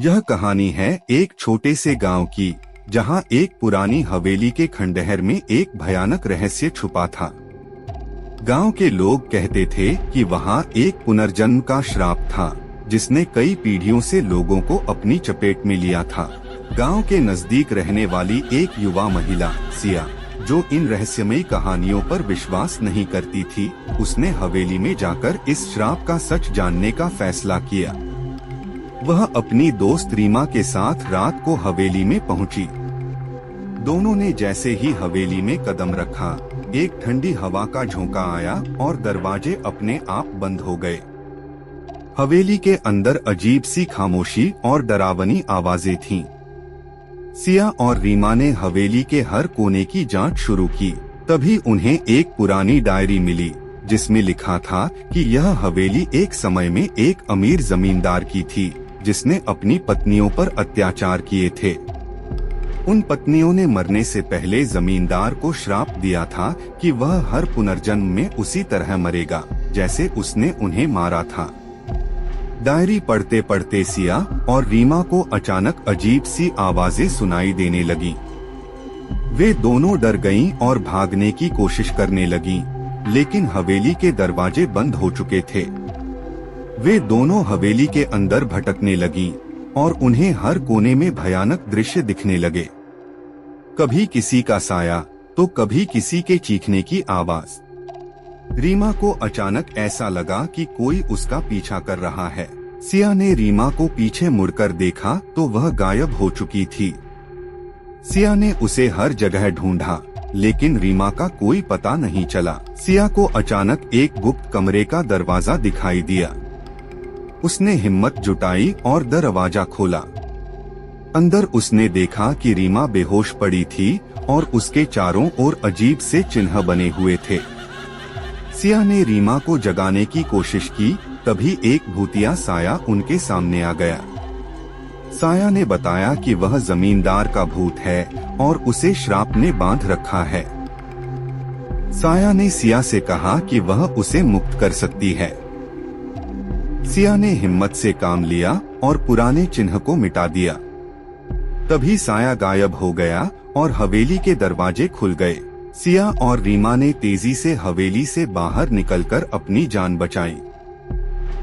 यह कहानी है एक छोटे से गांव की, जहां एक पुरानी हवेली के खंडहर में एक भयानक रहस्य छुपा था। गांव के लोग कहते थे कि वहां एक पुनर्जन्म का श्राप था, जिसने कई पीढ़ियों से लोगों को अपनी चपेट में लिया था। गांव के नजदीक रहने वाली एक युवा महिला सिया, जो इन रहस्यमयी कहानियों पर विश्वास नहीं करती थी, उसने हवेली में जाकर इस श्राप का सच जानने का फैसला किया। वह अपनी दोस्त रीमा के साथ रात को हवेली में पहुंची। दोनों ने जैसे ही हवेली में कदम रखा, एक ठंडी हवा का झोंका आया और दरवाजे अपने आप बंद हो गए। हवेली के अंदर अजीब सी खामोशी और डरावनी आवाजें थीं। सिया और रीमा ने हवेली के हर कोने की जांच शुरू की। तभी उन्हें एक पुरानी डायरी मिली, जिसमें लिखा था कि यह हवेली एक समय में एक अमीर जमींदार की थी, जिसने अपनी पत्नियों पर अत्याचार किए थे। उन पत्नियों ने मरने से पहले जमींदार को श्राप दिया था कि वह हर पुनर्जन्म में उसी तरह मरेगा, जैसे उसने उन्हें मारा था। डायरी पढ़ते पढ़ते सिया और रीमा को अचानक अजीब सी आवाजें सुनाई देने लगीं। वे दोनों डर गईं और भागने की कोशिश करने लगीं, लेकिन हवेली के दरवाजे बंद हो चुके थे। वे दोनों हवेली के अंदर भटकने लगीं और उन्हें हर कोने में भयानक दृश्य दिखने लगे। कभी किसी का साया, तो कभी किसी के चीखने की आवाज। रीमा को अचानक ऐसा लगा कि कोई उसका पीछा कर रहा है। सिया ने रीमा को पीछे मुड़कर देखा तो वह गायब हो चुकी थी। सिया ने उसे हर जगह ढूंढा, लेकिन रीमा का कोई पता नहीं चला। सिया को अचानक एक गुप्त कमरे का दरवाजा दिखाई दिया। उसने हिम्मत जुटाई और दरवाजा खोला। अंदर उसने देखा कि रीमा बेहोश पड़ी थी और उसके चारों ओर अजीब से चिन्ह बने हुए थे। सिया ने रीमा को जगाने की कोशिश की, तभी एक भूतिया साया उनके सामने आ गया। साया ने बताया कि वह जमींदार का भूत है और उसे श्राप ने बांध रखा है। साया ने सिया से कहा कि वह उसे मुक्त कर सकती है। सिया ने हिम्मत से काम लिया और पुराने चिन्ह को मिटा दिया। तभी साया गायब हो गया और हवेली के दरवाजे खुल गए। सिया और रीमा ने तेजी से हवेली से बाहर निकलकर अपनी जान बचाई।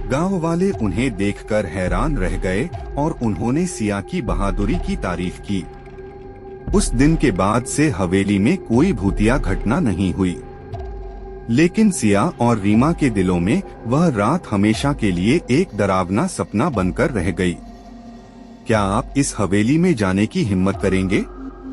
गांव वाले उन्हें देखकर हैरान रह गए और उन्होंने सिया की बहादुरी की तारीफ की। उस दिन के बाद से हवेली में कोई भूतिया घटना नहीं हुई, लेकिन सिया और रीमा के दिलों में वह रात हमेशा के लिए एक डरावना सपना बनकर रह गई। क्या आप इस हवेली में जाने की हिम्मत करेंगे?